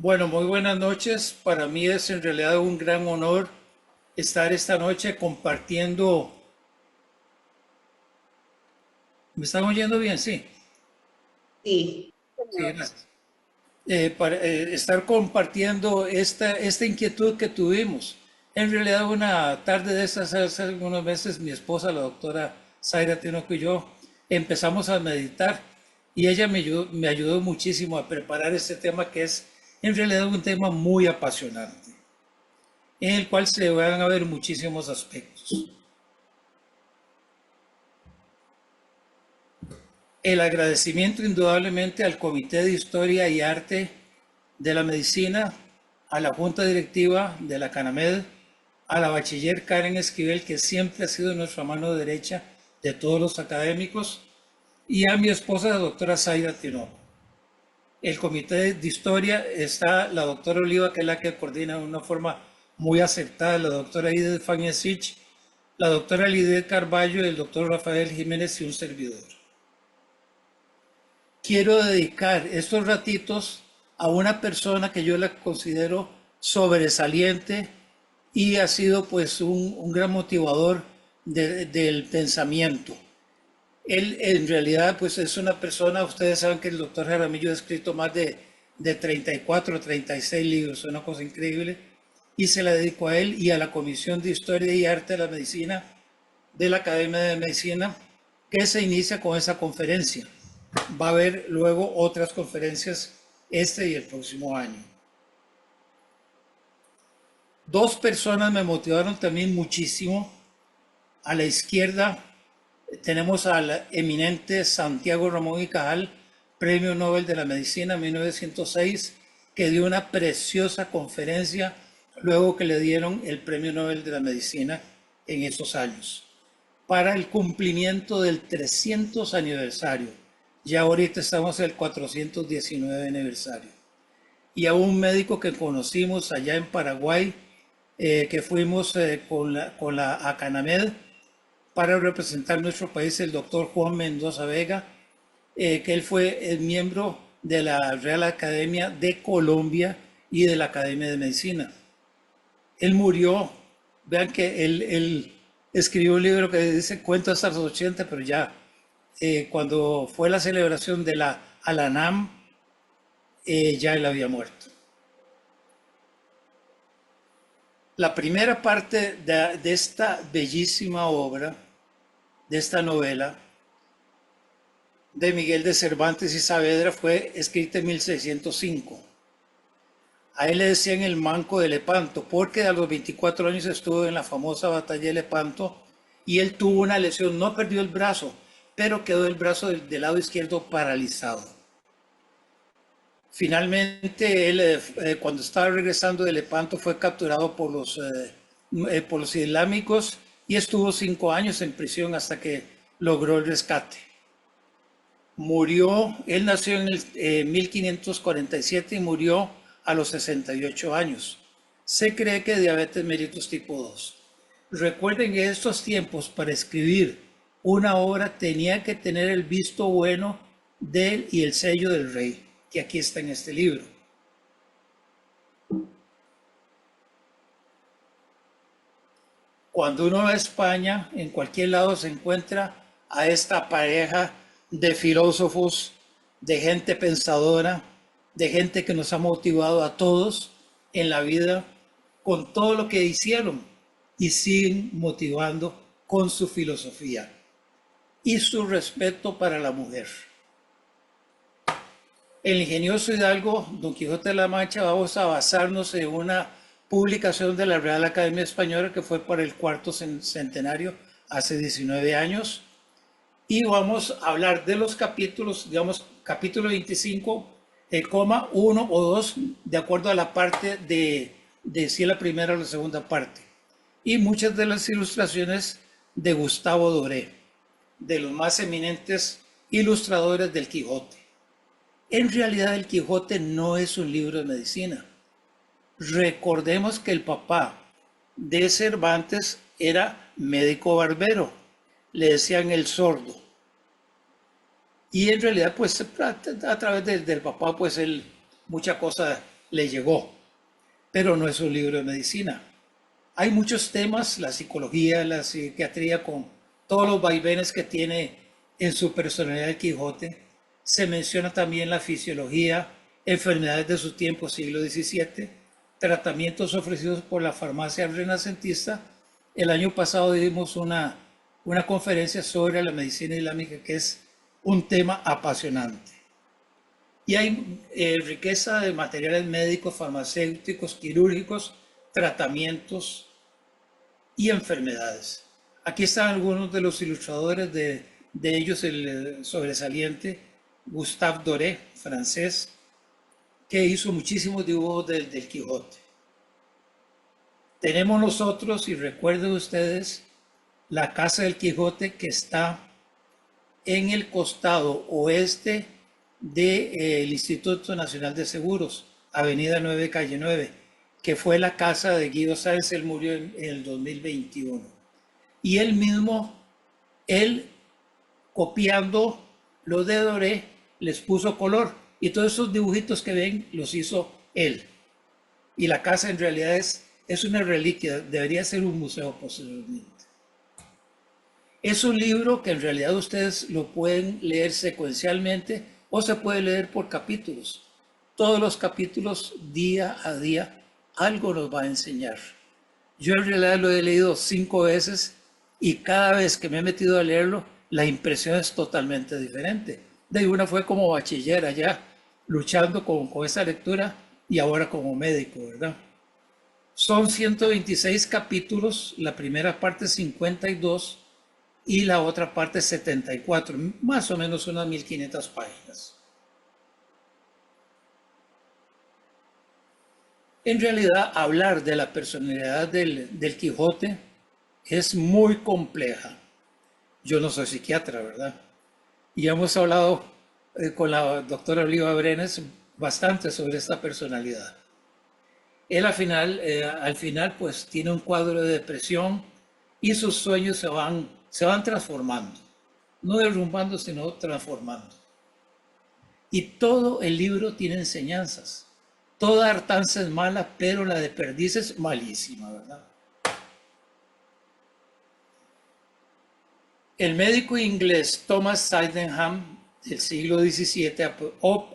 Bueno, muy buenas noches. Para mí es en realidad un gran honor estar esta noche compartiendo. ¿Me están oyendo bien? Sí, Sí, sí, señor. gracias. Para estar compartiendo esta inquietud que tuvimos. En realidad, una tarde de estas, hace algunos meses, mi esposa, la doctora Zaira Tinoco y yo, empezamos a meditar y ella me ayudó muchísimo a preparar este tema que es en realidad un tema muy apasionante, en el cual se van a ver muchísimos aspectos. El agradecimiento indudablemente al Comité de Historia y Arte de la Medicina, a la Junta Directiva de la CANAMED, a la bachiller Karen Esquivel, que siempre ha sido nuestra mano derecha de todos los académicos, y a mi esposa, la doctora Zaida Tinoco. El Comité de Historia está la doctora Oliva, que es la que coordina de una forma muy acertada, la doctora Edith Fagnesich, la doctora Lidia Carballo, el doctor Rafael Jiménez y un servidor. Quiero dedicar estos ratitos a una persona que yo la considero sobresaliente y ha sido pues un gran motivador del pensamiento. Él en realidad pues es una persona, ustedes saben que el doctor Jaramillo ha escrito más de 34 o 36 libros, una cosa increíble, y se la dedico a él y a la Comisión de Historia y Arte de la Medicina de la Academia de Medicina, que se inicia con esa conferencia. Va a haber luego otras conferencias este y el próximo año. Dos personas me motivaron también muchísimo. A la izquierda tenemos al eminente Santiago Ramón y Cajal, Premio Nobel de la Medicina 1906, que dio una preciosa conferencia luego que le dieron el Premio Nobel de la Medicina en esos años, para el cumplimiento del 300 aniversario. Ya ahorita estamos en el 419 aniversario. Y a un médico que conocimos allá en Paraguay, que fuimos con la Acanamed para representar nuestro país, el doctor Juan Mendoza Vega, que él fue el miembro de la Real Academia de Colombia y de la Academia de Medicina. Él murió, vean que él escribió un libro que dice cuento hasta los 80, pero ya cuando fue la celebración de la Alanam, ya él había muerto. La primera parte de esta bellísima obra, de esta novela, de Miguel de Cervantes y Saavedra fue escrita en 1605. A él le decían el manco de Lepanto porque a los 24 años estuvo en la famosa batalla de Lepanto y él tuvo una lesión, no perdió el brazo, pero quedó el brazo del lado izquierdo paralizado. Finalmente, él, cuando estaba regresando de Lepanto, fue capturado por los islámicos y estuvo 5 años en prisión hasta que logró el rescate. Murió, él nació en el 1547 y murió a los 68 años. Se cree que diabetes mellitus tipo 2. Recuerden que en estos tiempos para escribir una obra tenía que tener el visto bueno de él y el sello del rey, que aquí está en este libro. Cuando uno va a España, en cualquier lado se encuentra a esta pareja de filósofos, de gente pensadora, de gente que nos ha motivado a todos en la vida con todo lo que hicieron y siguen motivando con su filosofía y su respeto para la mujer. El ingenioso Hidalgo, Don Quijote de la Mancha, vamos a basarnos en una publicación de la Real Academia Española que fue para el cuarto centenario, hace 19 años, y vamos a hablar de los capítulos, digamos, capítulo 25, coma 1 o 2, de acuerdo a la parte de si es la primera o la segunda parte. Y muchas de las ilustraciones de Gustavo Doré, de los más eminentes ilustradores del Quijote. En realidad el Quijote no es un libro de medicina. Recordemos que el papá de Cervantes era médico barbero, le decían el sordo. Y en realidad pues a través del papá pues él mucha cosa le llegó, pero no es un libro de medicina. Hay muchos temas, la psicología, la psiquiatría, con todos los vaivenes que tiene en su personalidad el Quijote. Se menciona también la fisiología, enfermedades de su tiempo, siglo XVII, tratamientos ofrecidos por la farmacia renacentista. El año pasado dimos una conferencia sobre la medicina islámica, que es un tema apasionante. Y hay riqueza de materiales médicos, farmacéuticos, quirúrgicos, tratamientos y enfermedades. Aquí están algunos de los ilustradores, de ellos el sobresaliente Gustave Doré, francés, que hizo muchísimos dibujos del Quijote. Tenemos nosotros, y recuerden ustedes, la Casa del Quijote, que está en el costado oeste del Instituto Nacional de Seguros, Avenida 9, Calle 9, que fue la casa de Guido Sáenz. Él murió en el 2021. Y él mismo, él copiando lo de Doré, les puso color. Y todos esos dibujitos que ven los hizo él. Y la casa en realidad es una reliquia, debería ser un museo posteriormente. Es un libro que en realidad ustedes lo pueden leer secuencialmente o se puede leer por capítulos. Todos los capítulos, día a día, algo nos va a enseñar. Yo en realidad lo he leído 5 veces y cada vez que me he metido a leerlo, la impresión es totalmente diferente. De una fue como bachiller allá, luchando con esa lectura, y ahora como médico, ¿verdad? Son 126 capítulos, la primera parte 52 y la otra parte 74, más o menos unas 1500 páginas. En realidad, hablar de la personalidad del Quijote es muy compleja. Yo no soy psiquiatra, ¿verdad? Y hemos hablado con la doctora Oliva Brenes bastante sobre esta personalidad. Él al final, pues tiene un cuadro de depresión y sus sueños se van transformando. No derrumbando, sino transformando. Y todo el libro tiene enseñanzas. Toda hartanza es mala, pero la de perdiz es malísima, ¿verdad? El médico inglés Thomas Sydenham, del siglo XVII,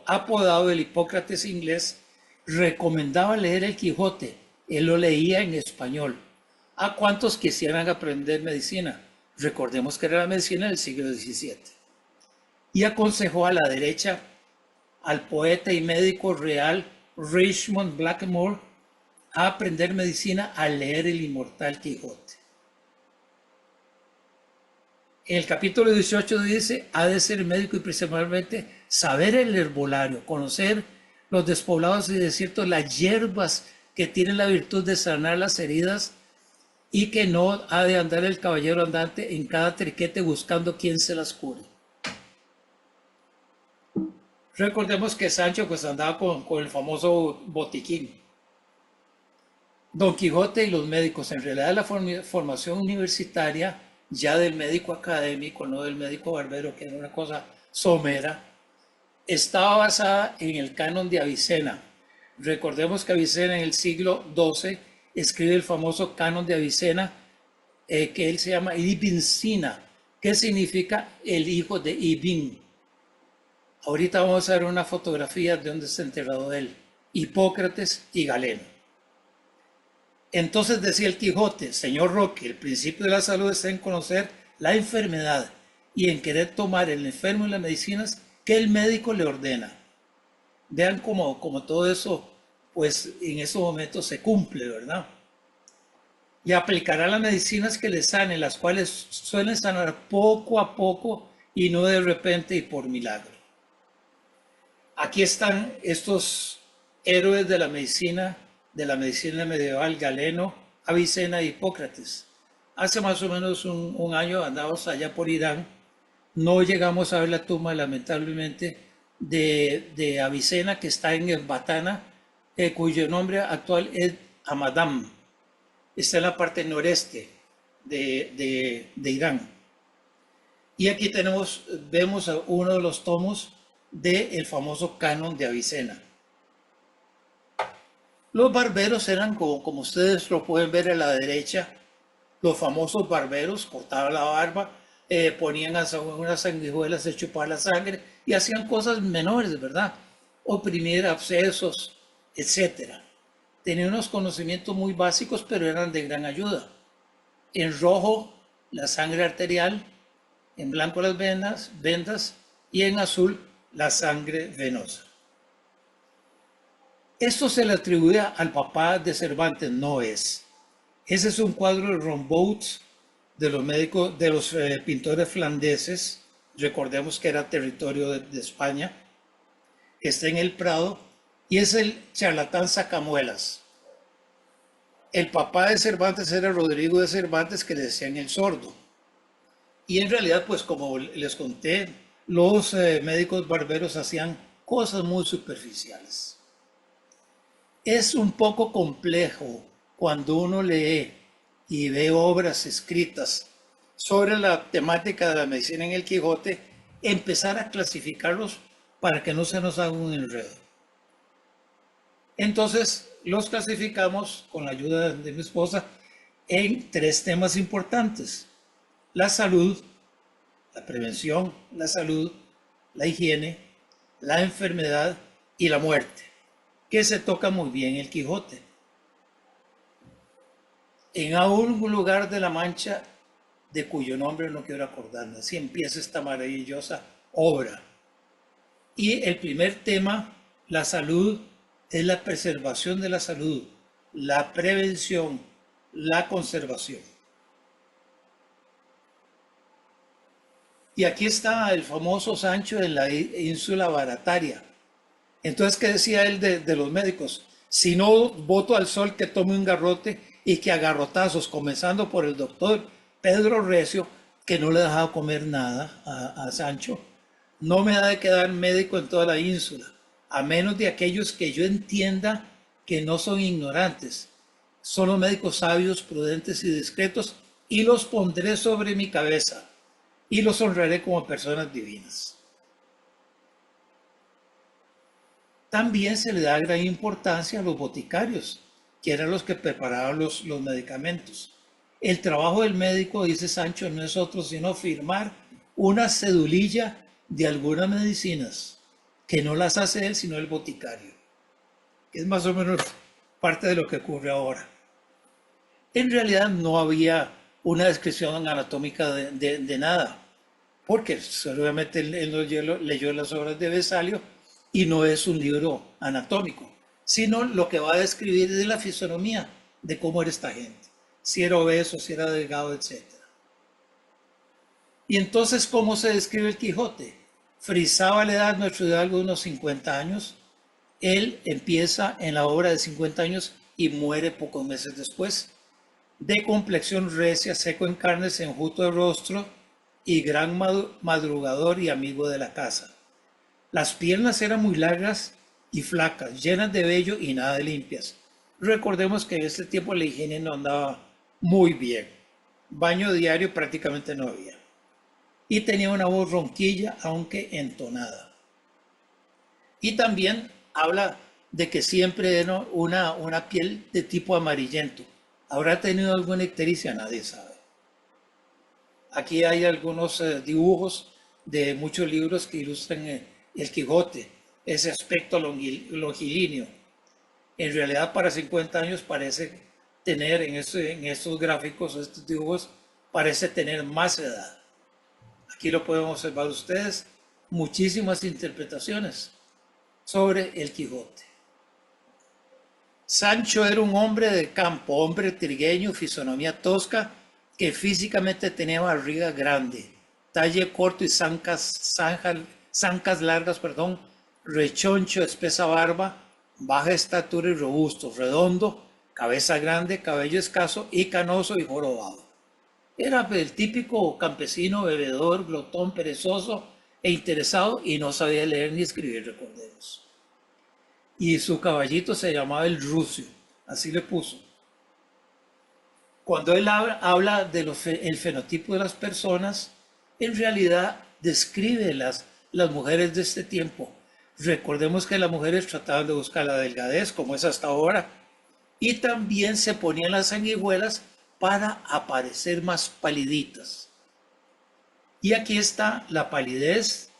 apodado el Hipócrates inglés, recomendaba leer el Quijote. Él lo leía en español. ¿A cuántos quisieran aprender medicina? Recordemos que era la medicina del siglo XVII. Y aconsejó a la derecha al poeta y médico real Richmond Blackmore a aprender medicina al leer el inmortal Quijote. En el capítulo 18 dice, ha de ser médico y principalmente saber el herbolario, conocer los despoblados y desiertos, las hierbas que tienen la virtud de sanar las heridas, y que no ha de andar el caballero andante en cada triquete buscando quién se las cure. Recordemos que Sancho pues andaba con el famoso botiquín. Don Quijote y los médicos, en realidad la formación universitaria ya del médico académico, no del médico barbero, que era una cosa somera, estaba basada en el canon de Avicena. Recordemos que Avicena en el siglo XII escribe el famoso canon de Avicena, que él se llama Ibn Sina, que significa el hijo de Ibn. Ahorita vamos a ver una fotografía de donde está enterrado él, Hipócrates y Galeno. Entonces decía el Quijote, señor Roque, el principio de la salud está en conocer la enfermedad y en querer tomar el enfermo en las medicinas que el médico le ordena. Vean cómo todo eso, pues en esos momentos se cumple, ¿verdad? Y aplicará las medicinas que le sanen, las cuales suelen sanar poco a poco y no de repente y por milagro. Aquí están estos héroes de la medicina medieval: Galeno, Avicena e Hipócrates. Hace más o menos un año andamos allá por Irán. No llegamos a ver la tumba, lamentablemente, de Avicena, que está en Ecbatana, cuyo nombre actual es Hamadán. Está en la parte noreste de Irán. Y aquí vemos uno de los tomos del famoso canon de Avicena. Los barberos eran como ustedes lo pueden ver a la derecha, los famosos barberos, cortaban la barba, ponían unas sanguijuelas de chupar la sangre y hacían cosas menores, ¿verdad? Oprimir abscesos, etcétera. Tenían unos conocimientos muy básicos, pero eran de gran ayuda. En rojo, la sangre arterial, en blanco las vendas y en azul la sangre venosa. Esto se le atribuye al papá de Cervantes, no es. Ese es un cuadro de Rombaut de los médicos, de los pintores flandeses. Recordemos que era territorio de España, que está en el Prado, y es el charlatán Sacamuelas. El papá de Cervantes era Rodrigo de Cervantes, que le decían el sordo. Y en realidad, pues como les conté, los médicos barberos hacían cosas muy superficiales. Es un poco complejo cuando uno lee y ve obras escritas sobre la temática de la medicina en el Quijote, empezar a clasificarlos para que no se nos haga un enredo. Entonces los clasificamos con la ayuda de mi esposa en 3 temas importantes: la salud, la prevención, la salud, la higiene, la enfermedad y la muerte, que se toca muy bien el Quijote. En algún lugar de la Mancha, de cuyo nombre no quiero acordarme, así empieza esta maravillosa obra. Y el primer tema, la salud, es la preservación de la salud, la prevención, la conservación. Y aquí está el famoso Sancho en la ínsula Barataria. Entonces, ¿qué decía él de los médicos? Si no voto al sol, que tome un garrote, y que a garrotazos, comenzando por el doctor Pedro Recio, que no le dejaba comer nada a Sancho, no me ha de quedar médico en toda la ínsula, a menos de aquellos que yo entienda que no son ignorantes. Son los médicos sabios, prudentes y discretos, y los pondré sobre mi cabeza, y los honraré como personas divinas. También se le da gran importancia a los boticarios, que eran los que preparaban los medicamentos. El trabajo del médico, dice Sancho, no es otro sino firmar una cedulilla de algunas medicinas, que no las hace él sino el boticario, que es más o menos parte de lo que ocurre ahora. En realidad no había una descripción anatómica de nada, porque seguramente él leyó las obras de Vesalio y no es un libro anatómico, sino lo que va a describir es la fisonomía de cómo era esta gente, si era obeso, si era delgado, etc. Y entonces, ¿cómo se describe el Quijote? Frisaba la edad nuestro hidalgo de unos 50 años, él empieza en la obra de 50 años y muere pocos meses después, de complexión recia, seco en carnes, enjuto de rostro y gran madrugador y amigo de la casa. Las piernas eran muy largas y flacas, llenas de vello y nada de limpias. Recordemos que en este tiempo la higiene no andaba muy bien. Baño diario prácticamente no había. Y tenía una voz ronquilla, aunque entonada. Y también habla de que siempre era una piel de tipo amarillento. ¿Habrá tenido alguna ictericia? Nadie sabe. Aquí hay algunos dibujos de muchos libros que ilustran el Quijote, ese aspecto longilíneo. En realidad, para 50 años parece tener, en estos gráficos, estos dibujos, parece tener más edad. Aquí lo pueden observar ustedes, muchísimas interpretaciones sobre el Quijote. Sancho era un hombre de campo, hombre trigueño, fisonomía tosca, que físicamente tenía barriga grande, talle corto y zancas largas, rechoncho, espesa barba, baja estatura y robusto, redondo, cabeza grande, cabello escaso y canoso y jorobado. Era el típico campesino, bebedor, glotón, perezoso e interesado, y no sabía leer ni escribir, recordemos. Y su caballito se llamaba el Rucio, así le puso. Cuando él habla del fenotipo de las personas, en realidad describe las mujeres de este tiempo. Recordemos que las mujeres trataban de buscar la delgadez, como es hasta ahora, y también se ponían las sanguijuelas para aparecer más paliditas. Y aquí está la palidez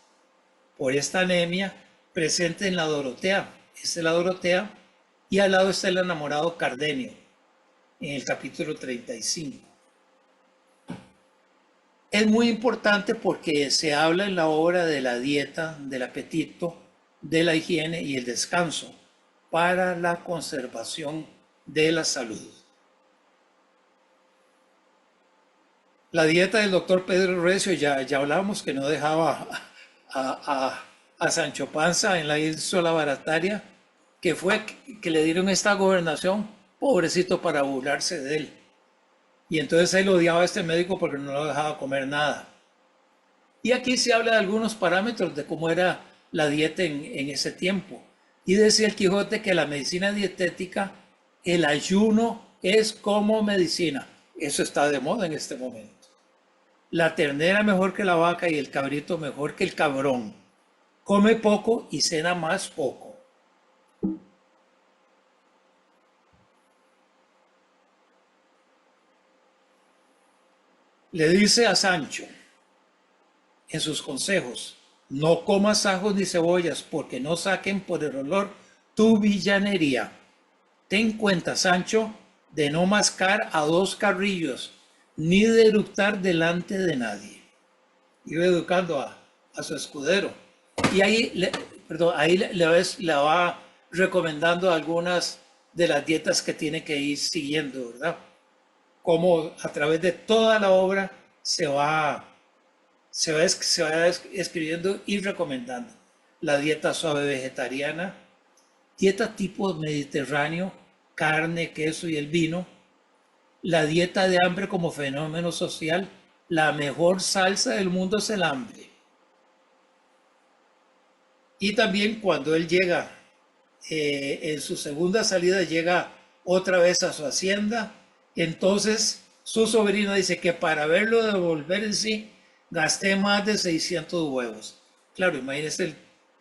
por esta anemia presente en la Dorotea. Esta es la Dorotea y al lado está el enamorado Cardenio en el capítulo 35. Es muy importante porque se habla en la obra de la dieta, del apetito, de la higiene y el descanso para la conservación de la salud. La dieta del doctor Pedro Recio, ya hablábamos que no dejaba a Sancho Panza en la isla barataria, que fue que le dieron esta gobernación, pobrecito, para burlarse de él. Y entonces él odiaba a este médico porque no lo dejaba comer nada. Y aquí se habla de algunos parámetros de cómo era la dieta en ese tiempo. Y decía el Quijote que la medicina dietética, el ayuno es como medicina. Eso está de moda en este momento. La ternera mejor que la vaca y el cabrito mejor que el cabrón. Come poco y cena más poco. Le dice a Sancho en sus consejos: no comas ajos ni cebollas porque no saquen por el olor tu villanería. Ten cuenta, Sancho, de no mascar a dos carrillos ni de eructar delante de nadie. Iba educando a su escudero. Y ahí, le va recomendando algunas de las dietas que tiene que ir siguiendo, ¿verdad? Como a través de toda la obra se va escribiendo y recomendando. La dieta suave vegetariana, dieta tipo mediterráneo, carne, queso y el vino, la dieta de hambre como fenómeno social, la mejor salsa del mundo es el hambre. Y también cuando él llega, en su segunda salida, llega otra vez a su hacienda, entonces su sobrino dice que para verlo devolver en sí, gasté más de 600 huevos. Claro, imagínense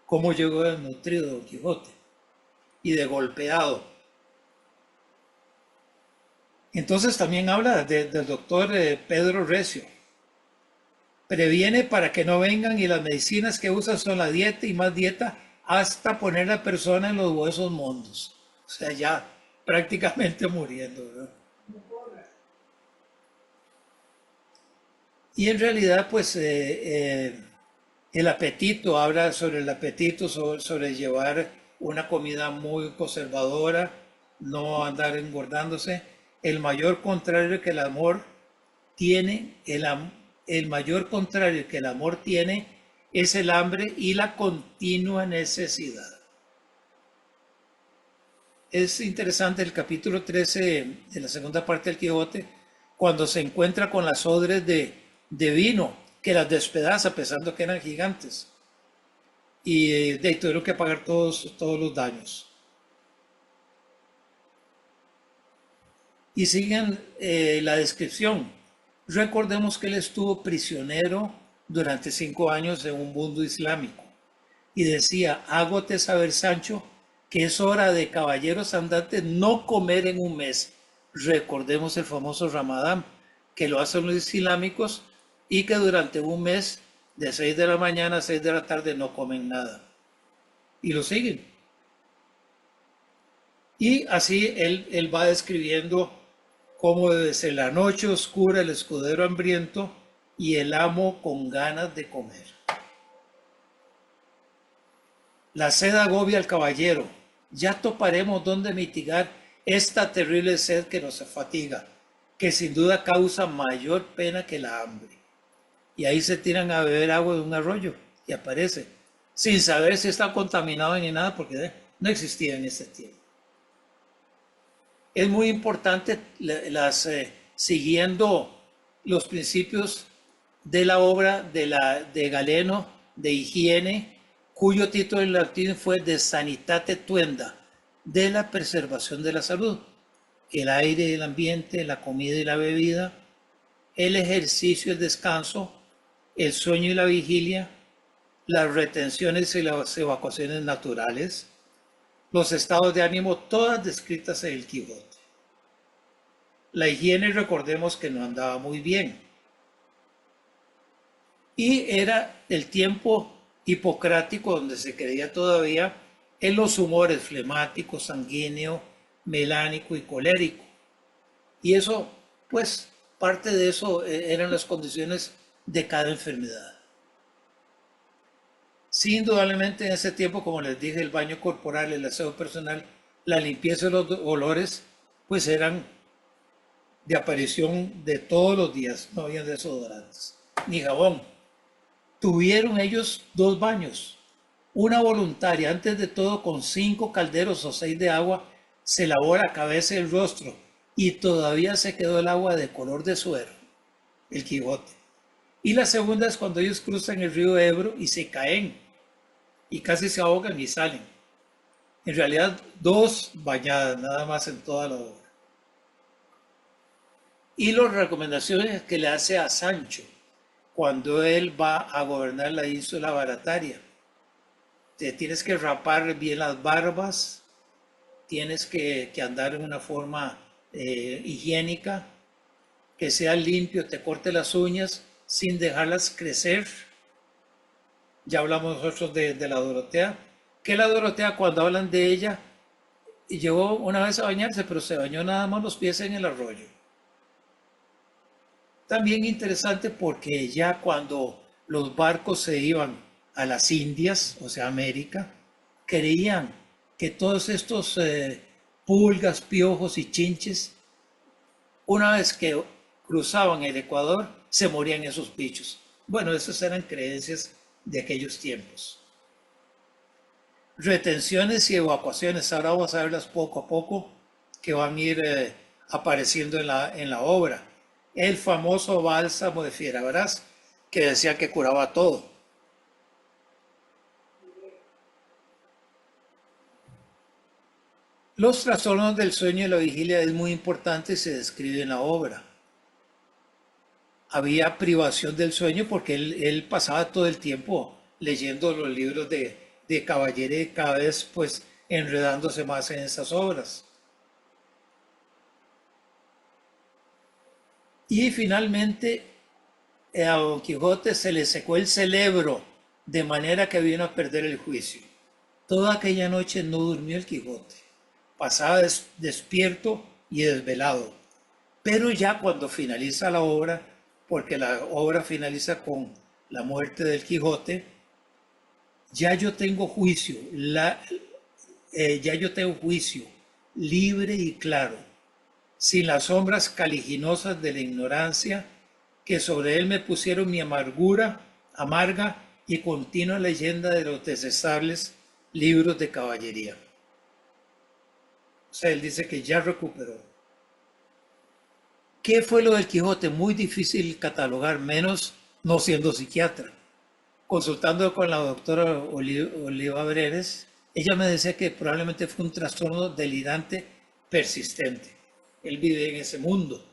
cómo llegó desnutrido Don Quijote y de golpeado. Entonces también habla del doctor Pedro Recio. Previene para que no vengan y las medicinas que usan son la dieta y más dieta hasta poner a la persona en los huesos mondos. O sea, ya prácticamente muriendo, ¿verdad? Y en realidad, pues, el apetito, habla sobre el apetito, sobre llevar una comida muy conservadora, no andar engordándose. El mayor contrario que el amor tiene, el mayor contrario que el amor tiene es el hambre y la continua necesidad. Es interesante el capítulo 13 de la segunda parte del Quijote, cuando se encuentra con las odres de vino, que las despedaza pensando que eran gigantes. Y tuvieron que pagar todos los daños. Y siguen la descripción. Recordemos que él estuvo prisionero durante 5 años en un mundo islámico. Y decía: hágote saber, Sancho, que es hora de caballeros andantes no comer en un mes. Recordemos el famoso Ramadán, que lo hacen los islámicos y que durante un mes, de 6 de la mañana a 6 de la tarde, no comen nada. Y lo siguen. Y así él va describiendo cómo desde la noche oscura el escudero hambriento y el amo con ganas de comer. La sed agobia al caballero. Ya toparemos dónde mitigar esta terrible sed que nos fatiga, que sin duda causa mayor pena que la hambre. Y ahí se tiran a beber agua de un arroyo y aparece, sin saber si está contaminado ni nada, porque no existía en ese tiempo. Es muy importante siguiendo los principios de la obra de Galeno de higiene, cuyo título en latín fue De Sanitate Tuenda, de la preservación de la salud. El aire y el ambiente, la comida y la bebida, el ejercicio y el descanso, el sueño y la vigilia, las retenciones y las evacuaciones naturales, los estados de ánimo, todas descritas en el Quijote. La higiene, recordemos que no andaba muy bien. Y era el tiempo hipocrático donde se creía todavía en los humores flemático, sanguíneo, melánico y colérico. Y eso, pues, parte de eso eran las condiciones de cada enfermedad. Sí, indudablemente en ese tiempo, como les dije, el baño corporal, el aseo personal, la limpieza de los olores, pues eran de aparición de todos los días, no había desodorantes, ni jabón. Tuvieron ellos 2 baños, una voluntaria, antes de todo con 5 calderos o 6 de agua, se lavó la cabeza y el rostro, y todavía se quedó el agua de color de suero, el Quijote. Y la segunda es cuando ellos cruzan el río Ebro y se caen, y casi se ahogan y salen. En realidad, 2 bañadas nada más en toda la obra. Y las recomendaciones que le hace a Sancho cuando él va a gobernar la isla Barataria. Te tienes que rapar bien las barbas, tienes que andar en una forma higiénica, que sea limpio, te corte las uñas sin dejarlas crecer. Ya hablamos nosotros de la Dorotea, que la Dorotea cuando hablan de ella, llegó una vez a bañarse, pero se bañó nada más los pies en el arroyo. También interesante porque ya cuando los barcos se iban a las Indias, o sea, América, creían que todos estos pulgas, piojos y chinches, una vez que cruzaban el Ecuador, se morían esos bichos. Bueno, esas eran creencias de aquellos tiempos. Retenciones y evacuaciones, ahora vamos a verlas poco a poco, que van a ir apareciendo en la obra. El famoso bálsamo de Fierabrás, que decía que curaba todo. Los trastornos del sueño y la vigilia es muy importante y se describe en la obra. Había privación del sueño porque él pasaba todo el tiempo leyendo los libros de caballería y cada vez pues enredándose más en esas obras. Y finalmente a Don Quijote se le secó el cerebro de manera que vino a perder el juicio. Toda aquella noche no durmió el Quijote. Pasaba despierto y desvelado. Pero ya cuando finaliza la obra, porque la obra finaliza con la muerte del Quijote, ya yo tengo juicio, ya yo tengo juicio libre y claro, sin las sombras caliginosas de la ignorancia que sobre él me pusieron mi amarga y continua leyenda de los desechables libros de caballería. O sea, él dice que ya recuperó. ¿Qué fue lo del Quijote? Muy difícil catalogar, menos no siendo psiquiatra. Consultando con la doctora Oliva Breres, ella me decía que probablemente fue un trastorno delirante persistente. Él vive en ese mundo.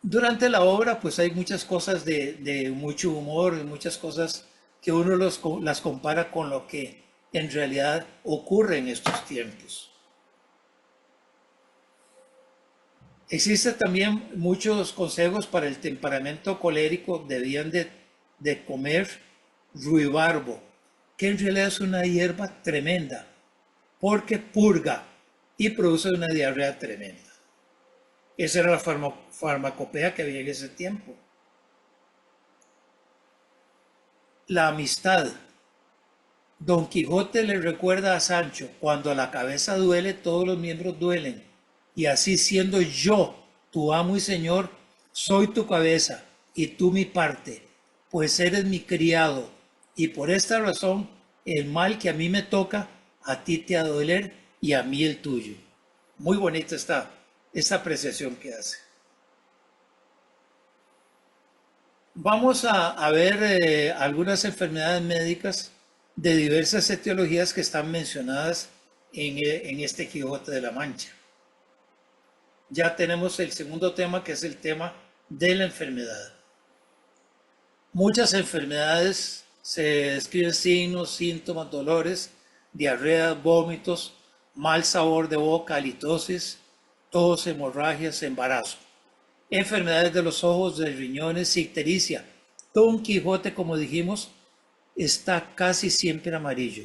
Durante la obra, pues hay muchas cosas de mucho humor, muchas cosas que uno las compara con lo que en realidad ocurre en estos tiempos. Existen también muchos consejos para el temperamento colérico. Debían de comer ruibarbo, que en realidad es una hierba tremenda, porque purga y produce una diarrea tremenda. Esa era la farmacopea que había en ese tiempo. La amistad. Don Quijote le recuerda a Sancho, cuando la cabeza duele, todos los miembros duelen. Y así siendo yo, tu amo y señor, soy tu cabeza y tú mi parte, pues eres mi criado. Y por esta razón, el mal que a mí me toca, a ti te ha de doler y a mí el tuyo. Muy bonita esta apreciación que hace. Vamos a ver algunas enfermedades médicas de diversas etiologías que están mencionadas en este Quijote de la Mancha. Ya tenemos el segundo tema, que es el tema de la enfermedad. Muchas enfermedades se describen signos, síntomas, dolores, diarrea, vómitos, mal sabor de boca, halitosis, tos, hemorragias, embarazo. Enfermedades de los ojos, de riñones, ictericia. Don Quijote, como dijimos, está casi siempre amarillo.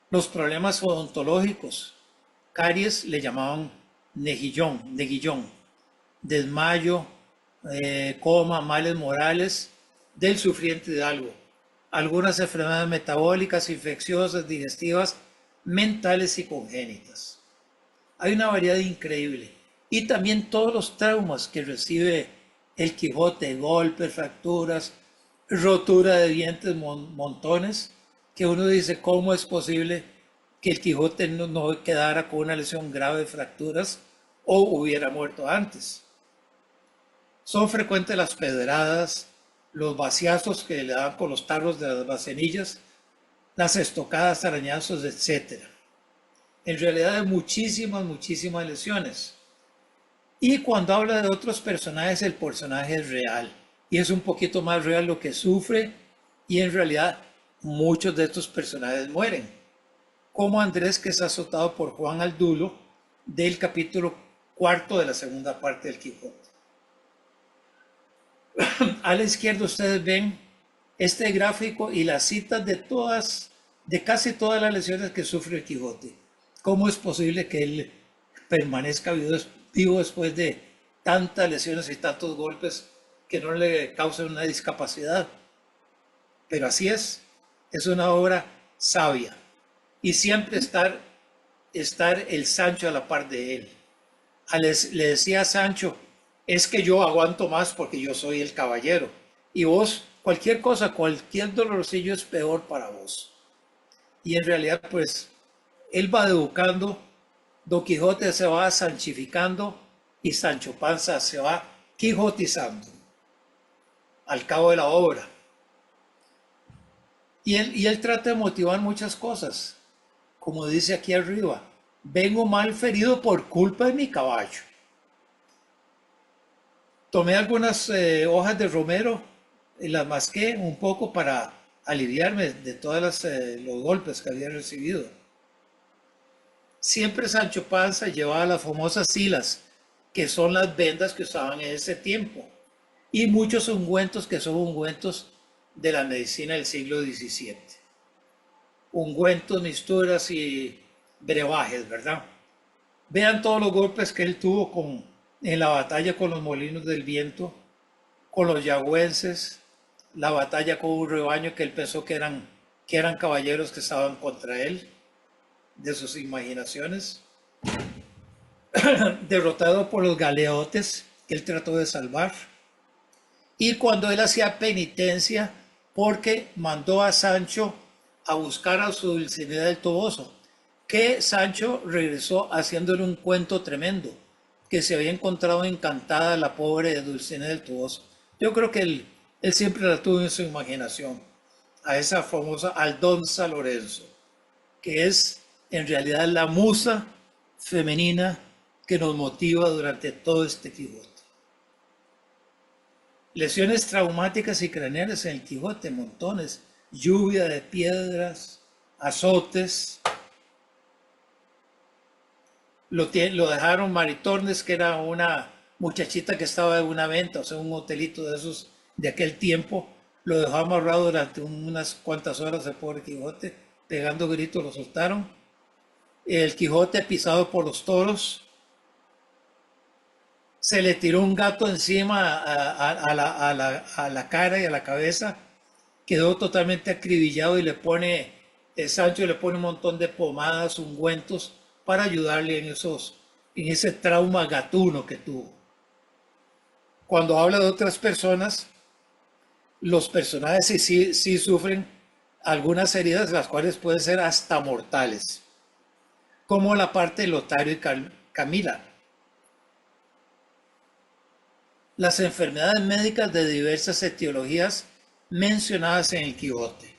Los problemas odontológicos, caries le llamaban neguillón, desmayo, coma, males morales del sufriente de algo. Algunas enfermedades metabólicas, infecciosas, digestivas, mentales y congénitas. Hay una variedad increíble. Y también todos los traumas que recibe el Quijote, golpes, fracturas, rotura de dientes, montones, que uno dice, ¿cómo es posible que el Quijote no quedara con una lesión grave de fracturas o hubiera muerto antes? Son frecuentes las pedradas, los vaciazos que le daban con los tarros de las vasenillas, las estocadas, arañazos, etc. En realidad hay muchísimas lesiones. Y cuando habla de otros personajes, el personaje es real. Y es un poquito más real lo que sufre. Y en realidad muchos de estos personajes mueren. Como Andrés, que es azotado por Juan Aldulo del capítulo 4 de la segunda parte del Quijote. A la izquierda ustedes ven este gráfico y las citas de casi todas las lesiones que sufre el Quijote. ¿Cómo es posible que él permanezca vivo después de tantas lesiones y tantos golpes que no le causen una discapacidad? Pero así es una obra sabia. Y siempre estar el Sancho a la par de él. Le decía a Sancho, es que yo aguanto más porque yo soy el caballero. Y vos, cualquier cosa, cualquier dolorcillo es peor para vos. Y en realidad, pues, él va educando, Don Quijote se va sanchificando y Sancho Panza se va quijotizando al cabo de la obra. Y él trata de motivar muchas cosas, como dice aquí arriba, vengo mal ferido por culpa de mi caballo. Tomé algunas hojas de romero y las masqué un poco para aliviarme de todos los golpes que había recibido. Siempre Sancho Panza llevaba las famosas silas, que son las vendas que usaban en ese tiempo, y muchos ungüentos que son ungüentos de la medicina del siglo XVII. Ungüentos, misturas y brebajes, ¿verdad? Vean todos los golpes que él tuvo en la batalla con los molinos del viento, con los yagüenses, la batalla con un rebaño que él pensó que eran caballeros que estaban contra él, de sus imaginaciones, derrotado por los galeotes que él trató de salvar, y cuando él hacía penitencia porque mandó a Sancho a buscar a su Dulcinea del Toboso, que Sancho regresó haciéndole un cuento tremendo, que se había encontrado encantada la pobre Dulcinea del Toboso. Yo creo que él siempre la tuvo en su imaginación, a esa famosa Aldonza Lorenzo, que es en realidad la musa femenina que nos motiva durante todo este Quijote. Lesiones traumáticas y craneales en el Quijote, montones, lluvia de piedras, azotes. Lo dejaron Maritornes, que era una muchachita que estaba en una venta, o sea, un hotelito de esos de aquel tiempo. Lo dejó amarrado durante unas cuantas horas el pobre Quijote, pegando gritos, lo soltaron. El Quijote pisado por los toros. Se le tiró un gato encima a la cara y a la cabeza. Quedó totalmente acribillado y Sancho le pone un montón de pomadas, ungüentos para ayudarle en ese trauma gatuno que tuvo. Cuando habla de otras personas, los personajes sí sufren algunas heridas, las cuales pueden ser hasta mortales, como la parte de Lotario y Camila. Las enfermedades médicas de diversas etiologías mencionadas en el Quijote.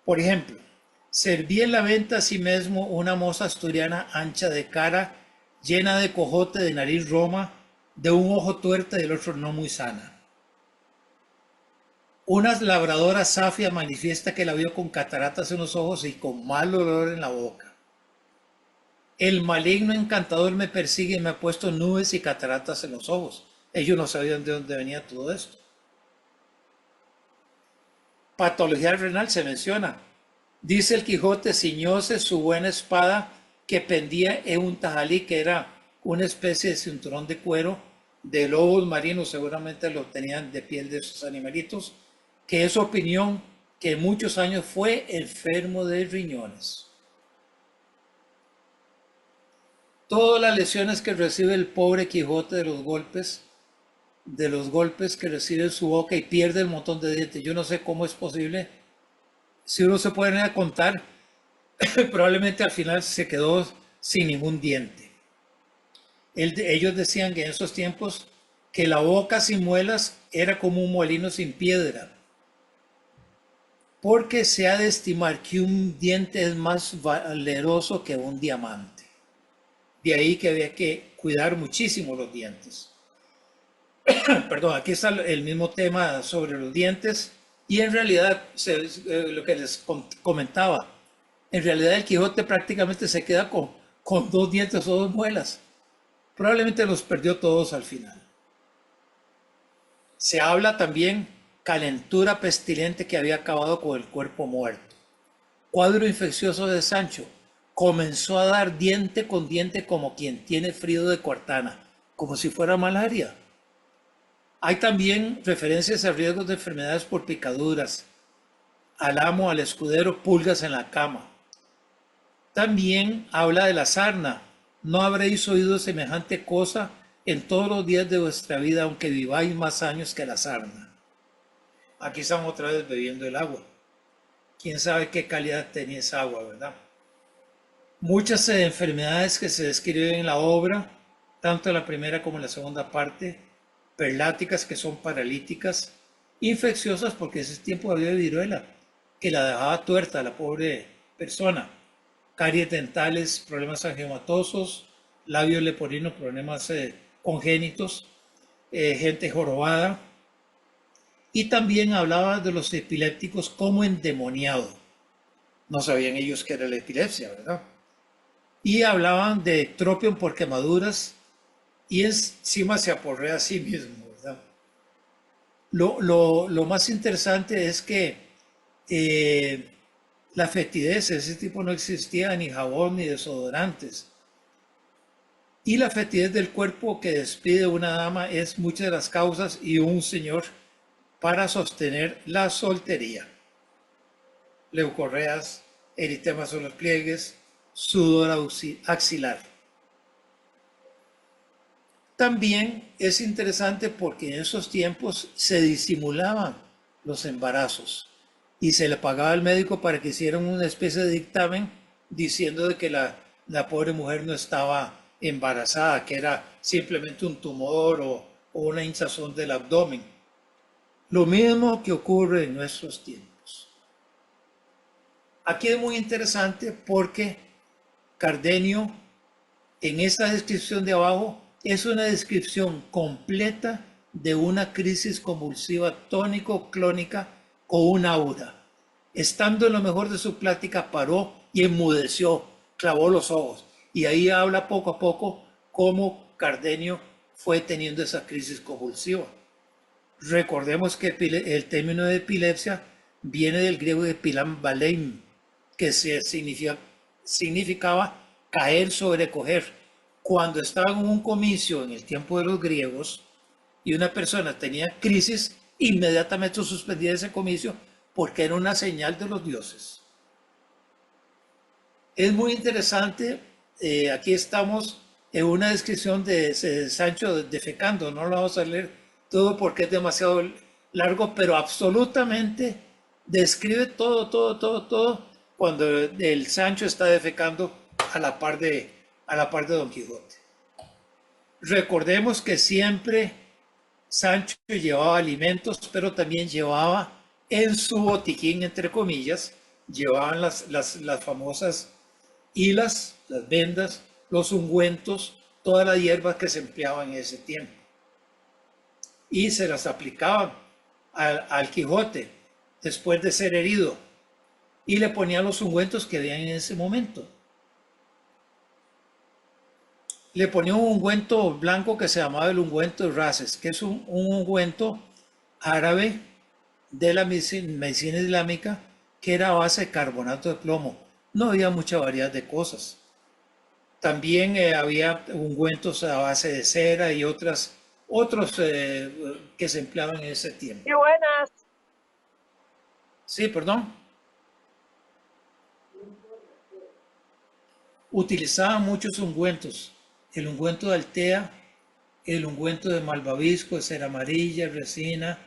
Por ejemplo, servía en la venta a sí mismo una moza asturiana ancha de cara, llena de cojote, de nariz roma, de un ojo tuerta y el otro no muy sana. Una labradora safia manifiesta que la vio con cataratas en los ojos y con mal olor en la boca. El maligno encantador me persigue y me ha puesto nubes y cataratas en los ojos. Ellos no sabían de dónde venía todo esto. Patología renal se menciona. Dice el Quijote, ciñóse su buena espada que pendía en un tajalí, que era una especie de cinturón de cuero de lobos marinos, seguramente lo tenían de piel de esos animalitos, que es opinión que muchos años fue enfermo de riñones. Todas las lesiones que recibe el pobre Quijote de los golpes que recibe en su boca y pierde el montón de dientes. Yo no sé cómo es posible. Si uno se pone a contar, probablemente al final se quedó sin ningún diente. Ellos decían que en esos tiempos que la boca sin muelas era como un molino sin piedra, porque se ha de estimar que un diente es más valeroso que un diamante. De ahí que había que cuidar muchísimo los dientes. Perdón, aquí está el mismo tema sobre los dientes y en realidad lo que les comentaba, en realidad el Quijote prácticamente se queda con dos dientes o dos muelas. Probablemente los perdió todos al final. Se habla también calentura pestilente que había acabado con el cuerpo muerto. Cuadro infeccioso de Sancho. Comenzó a dar diente con diente como quien tiene frío de cuartana, como si fuera malaria. Hay también referencias a riesgos de enfermedades por picaduras, al amo, al escudero, pulgas en la cama. También habla de la sarna. No habréis oído semejante cosa en todos los días de vuestra vida, aunque viváis más años que la sarna. Aquí estamos otra vez bebiendo el agua. Quién sabe qué calidad tenía esa agua, ¿verdad? Muchas enfermedades que se describen en la obra, tanto en la primera como en la segunda parte, perláticas que son paralíticas, infecciosas porque ese tiempo había viruela, que la dejaba tuerta a la pobre persona, caries dentales, problemas angiomatosos, labios leporino, problemas congénitos, gente jorobada, y también hablaba de los epilépticos como endemoniado. No sabían ellos qué era la epilepsia, ¿verdad? Y hablaban de tropión por quemaduras y encima se aporrea a sí mismo, ¿verdad? Lo más interesante es que eh, la fetidez, ese tipo no existía ni jabón ni desodorantes. Y la fetidez del cuerpo que despide una dama es muchas de las causas y un señor para sostener la soltería. Leucorreas, eritemas en los pliegues, sudor axilar. También es interesante porque en esos tiempos se disimulaban los embarazos y se le pagaba al médico para que hicieran una especie de dictamen diciendo de que la pobre mujer no estaba embarazada, que era simplemente un tumor o una hinchazón del abdomen. Lo mismo que ocurre en nuestros tiempos. Aquí es muy interesante porque Cardenio, en esta descripción de abajo, es una descripción completa de una crisis convulsiva tónico-clónica con un aura. Estando en lo mejor de su plática, paró y enmudeció, clavó los ojos. Y ahí habla poco a poco cómo Cardenio fue teniendo esa crisis convulsiva. Recordemos que el término de epilepsia viene del griego epilam balein, que significaba caer, sobrecoger. Cuando estaba en un comicio en el tiempo de los griegos y una persona tenía crisis, inmediatamente suspendía ese comicio porque era una señal de los dioses. Es muy interesante, aquí estamos en una descripción de Sancho defecando, no lo vamos a leer todo porque es demasiado largo, pero absolutamente describe todo cuando el Sancho está defecando a la par de Don Quijote. Recordemos que siempre Sancho llevaba alimentos, pero también llevaba en su botiquín, entre comillas, llevaban las famosas hilas, las vendas, los ungüentos, todas las hierbas que se empleaban en ese tiempo. Y se las aplicaban al Quijote después de ser herido y le ponía los ungüentos que había en ese momento. Le ponía un ungüento blanco que se llamaba el ungüento de Races, que es un ungüento árabe de la medicina islámica que era a base de carbonato de plomo. No había mucha variedad de cosas. También había ungüentos a base de cera y otros que se empleaban en ese tiempo. ¡Qué buenas! Sí, perdón. Utilizaban muchos ungüentos. El ungüento de Altea, el ungüento de malvavisco, de cera amarilla, resina,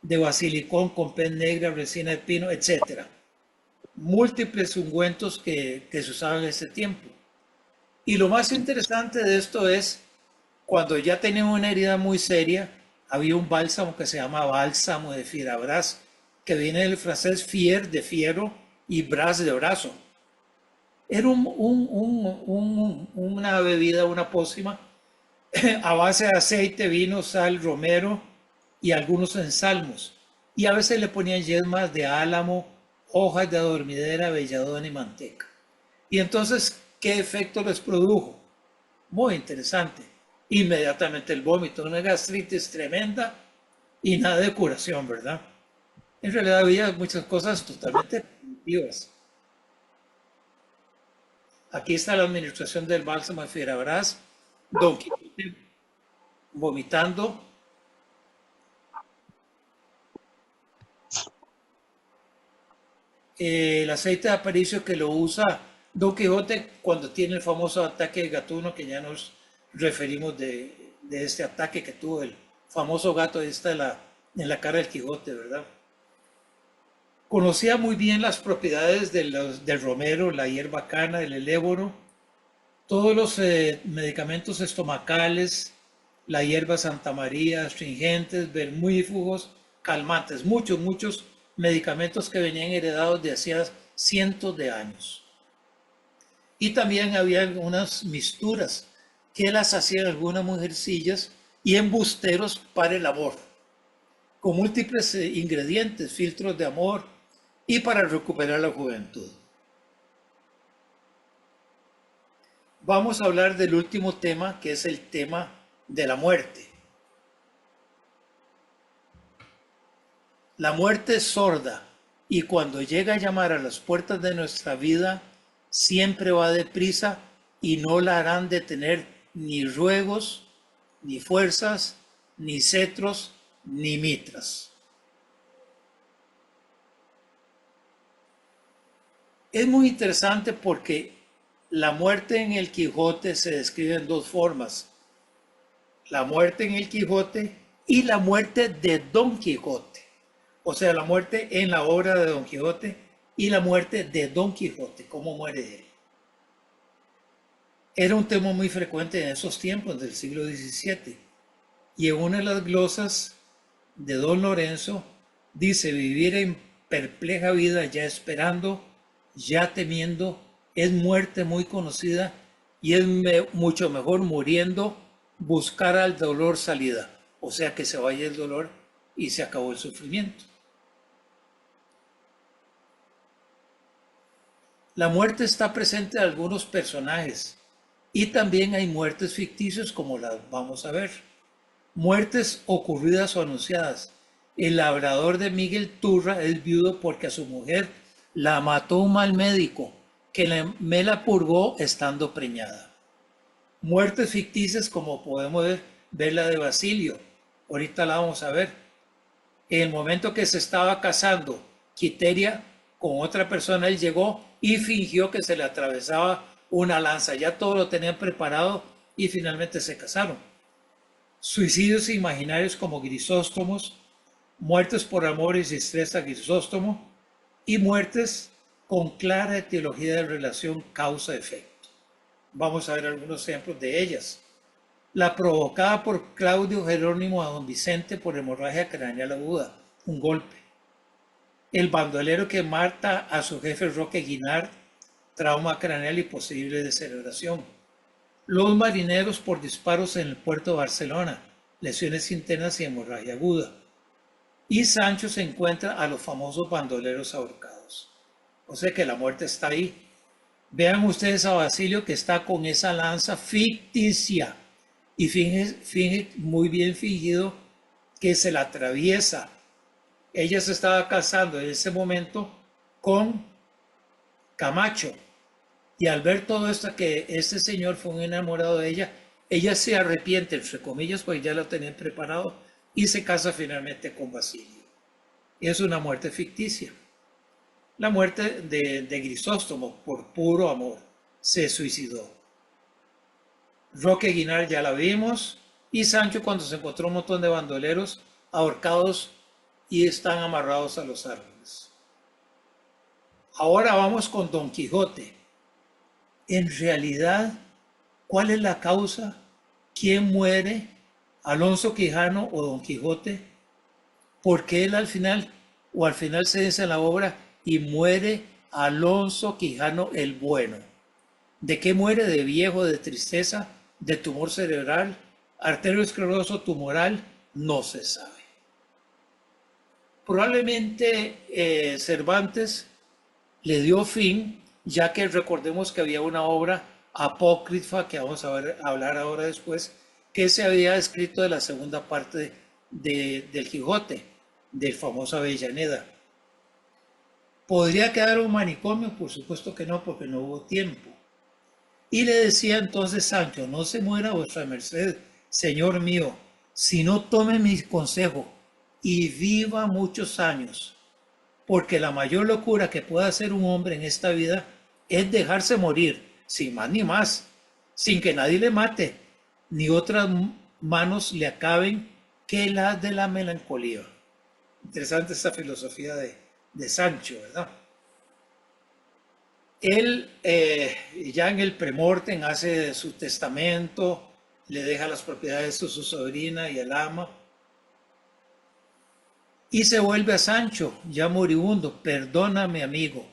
de basilicón con pez negra, resina de pino, etcétera. Múltiples ungüentos que se usaban en ese tiempo. Y lo más interesante de esto es, cuando ya tenían una herida muy seria, había un bálsamo que se llama bálsamo de Fierabras, que viene del francés fier de fiero y bras de brazo. Era una bebida, una pócima, a base de aceite, vino, sal, romero y algunos ensalmos. Y a veces le ponían yesmas de álamo, hojas de adormidera, belladona y manteca. Y entonces, ¿qué efecto les produjo? Muy interesante. Inmediatamente el vómito, una gastritis tremenda y nada de curación, ¿verdad? En realidad había muchas cosas totalmente primitivas. Aquí está la administración del bálsamo de Fierabras, Don Quijote vomitando. El aceite de aparicio que lo usa Don Quijote cuando tiene el famoso ataque de gatuno, que ya nos referimos de este ataque que tuvo el famoso gato está en la cara del Quijote, ¿verdad? Conocía muy bien las propiedades del romero, la hierba cana, el eléboro, todos los medicamentos estomacales, la hierba Santa María, astringentes, vermífugos, calmantes, muchos medicamentos que venían heredados de hacía cientos de años. Y también había algunas misturas que las hacían algunas mujercillas y embusteros para el amor, con múltiples ingredientes, filtros de amor y para recuperar la juventud. Vamos a hablar del último tema, que es el tema de la muerte. La muerte es sorda y cuando llega a llamar a las puertas de nuestra vida, siempre va deprisa y no la harán detener ni ruegos, ni fuerzas, ni cetros, ni mitras. Es muy interesante porque la muerte en el Quijote se describe en dos formas. La muerte en el Quijote y la muerte de Don Quijote. O sea, la muerte en la obra de Don Quijote y la muerte de Don Quijote, cómo muere él. Era un tema muy frecuente en esos tiempos del siglo XVII. Y en una de las glosas de Don Lorenzo dice: vivir en perpleja vida ya esperando, ya temiendo, es muerte muy conocida y es mucho mejor muriendo buscar al dolor salida. O sea, que se vaya el dolor y se acabó el sufrimiento. La muerte está presente en algunos personajes y también hay muertes ficticias como las vamos a ver. Muertes ocurridas o anunciadas. El labrador de Miguel Turra es viudo porque a su mujer la mató un mal médico que me la purgó estando preñada. Muertes ficticias como podemos ver la de Basilio. Ahorita la vamos a ver. En el momento que se estaba casando Quiteria con otra persona, él llegó y fingió que se le atravesaba una lanza. Ya todo lo tenían preparado y finalmente se casaron. Suicidios imaginarios como Grisóstomos, muertes por amor y distrés a Grisóstomo y muertes con clara etiología de relación causa-efecto. Vamos a ver algunos ejemplos de ellas. La provocada por Claudio Jerónimo a don Vicente por hemorragia craneal aguda, un golpe. El bandolero que mata a su jefe Roque Guinard, trauma craneal y posible descerebración. Los marineros por disparos en el puerto de Barcelona, lesiones internas y hemorragia aguda. y Sancho se encuentra a los famosos bandoleros ahorcados. O sea que la muerte está ahí. Vean ustedes a Basilio que está con esa lanza ficticia y finge muy bien fingido que se la atraviesa. Ella se estaba casando en ese momento con Camacho y al ver todo esto que este señor fue un enamorado de ella, ella se arrepiente, entre comillas, porque ya lo tenían preparado y se casa finalmente con Basilio. Es una muerte ficticia. La muerte de Grisóstomo por puro amor. Se suicidó. Roque Guinart ya la vimos. Y Sancho cuando se encontró un montón de bandoleros ahorcados y están amarrados a los árboles. Ahora vamos con Don Quijote. En realidad, ¿cuál es la causa? ¿Quién muere? ¿Alonso Quijano o Don Quijote? Porque él al final se dice en la obra, y muere Alonso Quijano el Bueno. ¿De qué muere? De viejo, de tristeza, de tumor cerebral, arterioscleroso tumoral, no se sabe. Probablemente Cervantes le dio fin, ya que recordemos que había una obra apócrifa que vamos a hablar ahora después, que se había escrito de la segunda parte del Quijote, del famoso Avellaneda. ¿Podría quedar un manicomio? Por supuesto que no, porque no hubo tiempo. Y le decía entonces Sancho, no se muera vuestra merced, señor mío, si no tome mi consejo y viva muchos años, porque la mayor locura que puede hacer un hombre en esta vida es dejarse morir, sin más ni más, sin que nadie le mate, ni otras manos le acaben que las de la melancolía. Interesante esta filosofía de Sancho, ¿verdad? Él ya en el premortem hace su testamento, le deja las propiedades a su sobrina y el ama, y se vuelve a Sancho, ya moribundo, perdóname amigo,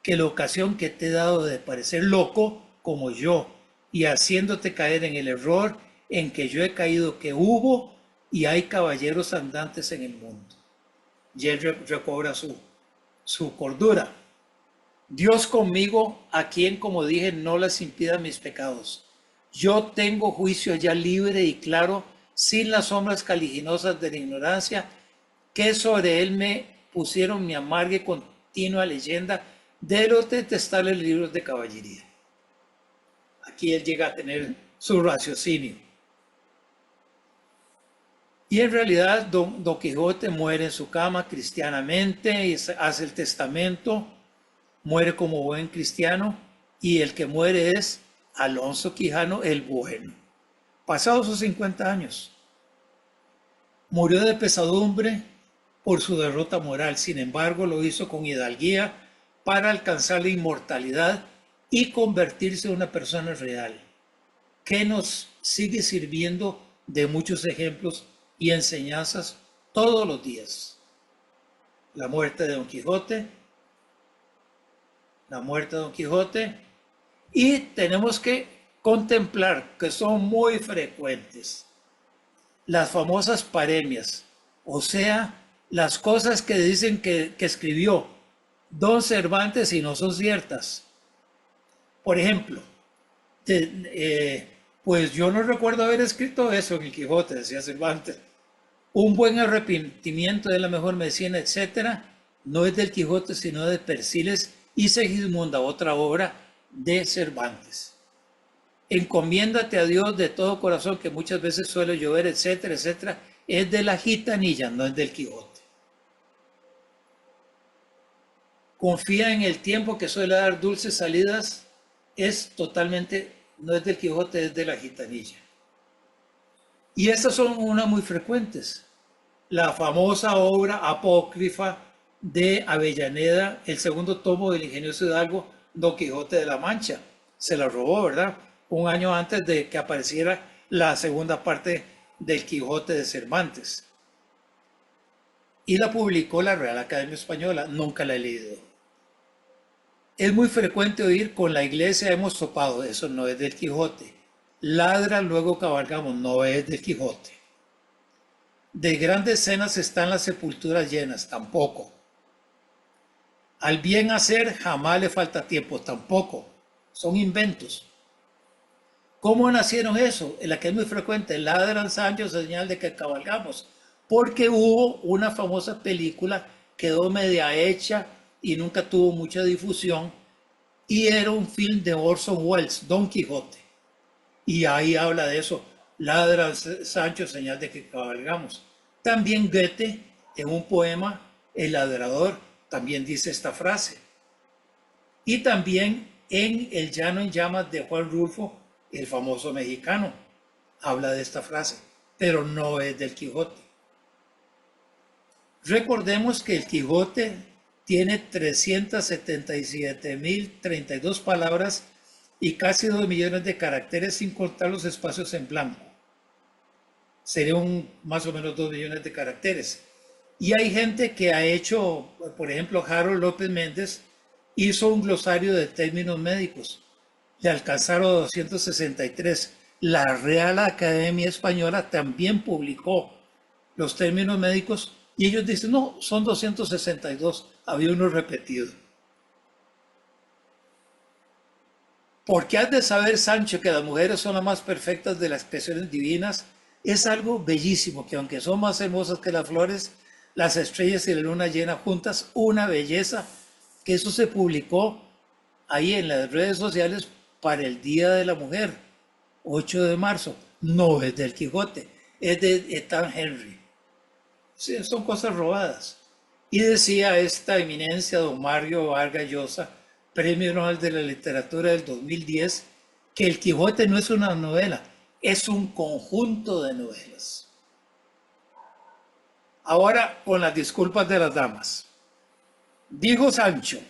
que la ocasión que te he dado de parecer loco como yo, y haciéndote caer en el error en que yo he caído, que hubo y hay caballeros andantes en el mundo. Y él recobra su cordura. Dios conmigo, a quien, como dije, no les impida mis pecados. Yo tengo juicio ya libre y claro, sin las sombras caliginosas de la ignorancia, que sobre él me pusieron mi amarga y continua leyenda de los detestables libros de caballería. Aquí él llega a tener su raciocinio. Y en realidad Don Quijote muere en su cama cristianamente y hace el testamento, muere como buen cristiano y el que muere es Alonso Quijano el Bueno. Pasados sus 50 años, murió de pesadumbre por su derrota moral, sin embargo lo hizo con hidalguía para alcanzar la inmortalidad y convertirse en una persona real, que nos sigue sirviendo de muchos ejemplos y enseñanzas todos los días. La muerte de Don Quijote, la muerte de Don Quijote, y tenemos que contemplar que son muy frecuentes las famosas paremias, o sea, las cosas que dicen que escribió Don Cervantes y no son ciertas. Por ejemplo, pues yo no recuerdo haber escrito eso en el Quijote, decía Cervantes. Un buen arrepentimiento es la mejor medicina, etcétera, no es del Quijote, sino de Persiles y Segismunda, otra obra de Cervantes. Encomiéndate a Dios de todo corazón, que muchas veces suele llover, etcétera, etcétera, es de la gitanilla, no es del Quijote. Confía en el tiempo que suele dar dulces salidas, es totalmente, no es del Quijote, es de la gitanilla. Y estas son unas muy frecuentes. La famosa obra apócrifa de Avellaneda, el segundo tomo del ingenioso hidalgo Don Quijote de la Mancha. Se la robó, ¿verdad? Un año antes de que apareciera la segunda parte del Quijote de Cervantes. Y la publicó la Real Academia Española, nunca la he leído. Es muy frecuente oír con la iglesia hemos topado, eso no es del Quijote. Ladra, luego cabalgamos, no es del Quijote. De grandes cenas están las sepulturas llenas, tampoco. Al bien hacer jamás le falta tiempo, tampoco. Son inventos. ¿Cómo nacieron eso? En la que es muy frecuente, ladran Sancho, señal de que cabalgamos. Porque hubo una famosa película, quedó media hecha y nunca tuvo mucha difusión, y era un film de Orson Welles, Don Quijote. Y ahí habla de eso, ladran Sancho, señal de que cabalgamos. También Goethe, en un poema, El ladrador, también dice esta frase. Y también en El llano en llamas de Juan Rulfo, el famoso mexicano, habla de esta frase, pero no es del Quijote. Recordemos que el Quijote tiene 377.032 palabras y casi 2 millones de caracteres sin contar los espacios en blanco. Serían más o menos 2 millones de caracteres. Y hay gente que ha hecho, por ejemplo, Harold López Méndez hizo un glosario de términos médicos. Le alcanzaron 263. La Real Academia Española también publicó los términos médicos y ellos dicen, no, son 262. Había uno repetido. Porque has de saber, Sancho, que las mujeres son las más perfectas de las expresiones divinas. Es algo bellísimo, que aunque son más hermosas que las flores, las estrellas y la luna llena juntas, una belleza, que eso se publicó ahí en las redes sociales para el Día de la Mujer, 8 de marzo. No es del Quijote, es de Ethan Henry. Sí, son cosas robadas. Y decía esta eminencia, don Mario Vargas Llosa, Premio Nobel de la Literatura del 2010, que el Quijote no es una novela, es un conjunto de novelas. Ahora, con las disculpas de las damas. Dijo Sancho,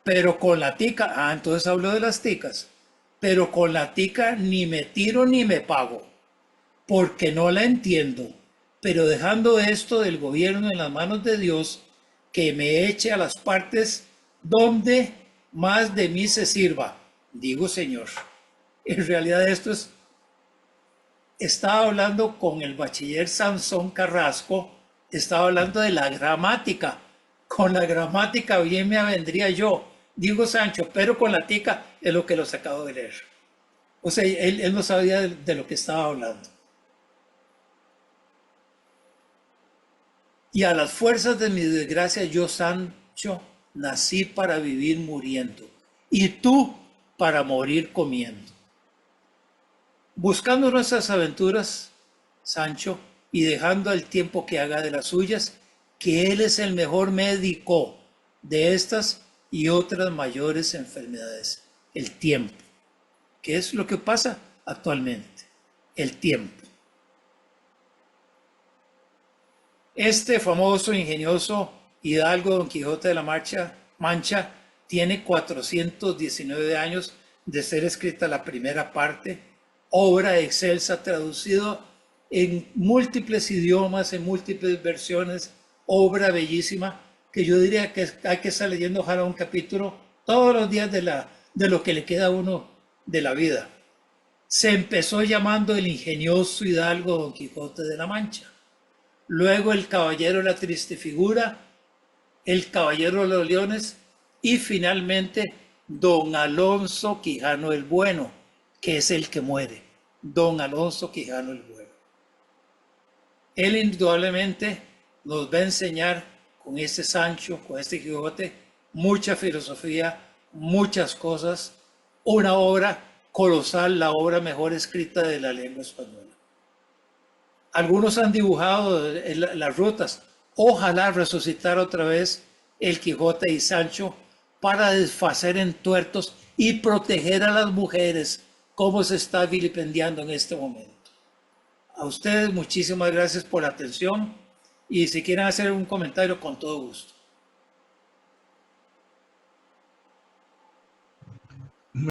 pero con la tica, entonces habló de las ticas, pero con la tica ni me tiro ni me pago, porque no la entiendo, pero dejando esto del gobierno en las manos de Dios, que me eche a las partes donde más de mí se sirva, digo Señor. En realidad estaba hablando con el bachiller Sansón Carrasco, estaba hablando de la gramática. Con la gramática bien me avendría yo, digo Sancho, pero con la tica es lo que los acabo de leer. O sea, él no sabía de lo que estaba hablando. Y a las fuerzas de mi desgracia, yo, Sancho, nací para vivir muriendo, y tú para morir comiendo. Buscando nuestras aventuras, Sancho, y dejando al tiempo que haga de las suyas, que él es el mejor médico de estas y otras mayores enfermedades. El tiempo. ¿Qué es lo que pasa actualmente? El tiempo. Este famoso, ingenioso hidalgo Don Quijote de la Mancha tiene 419 años de ser escrita la primera parte, obra excelsa, traducido en múltiples idiomas, en múltiples versiones, obra bellísima, que yo diría que hay que estar leyendo ojalá un capítulo todos los días de lo que le queda a uno de la vida. Se empezó llamando el ingenioso hidalgo Don Quijote de la Mancha. Luego el caballero de la triste figura, el caballero de los leones y finalmente don Alonso Quijano el Bueno, que es el que muere. Don Alonso Quijano el Bueno. Él indudablemente nos va a enseñar con este Sancho, con este Quijote, mucha filosofía, muchas cosas, una obra colosal, la obra mejor escrita de la lengua española. Algunos han dibujado las rutas. Ojalá resucitar otra vez el Quijote y Sancho para desfacer en tuertos y proteger a las mujeres, como se está vilipendiando en este momento. A ustedes muchísimas gracias por la atención y si quieren hacer un comentario, con todo gusto.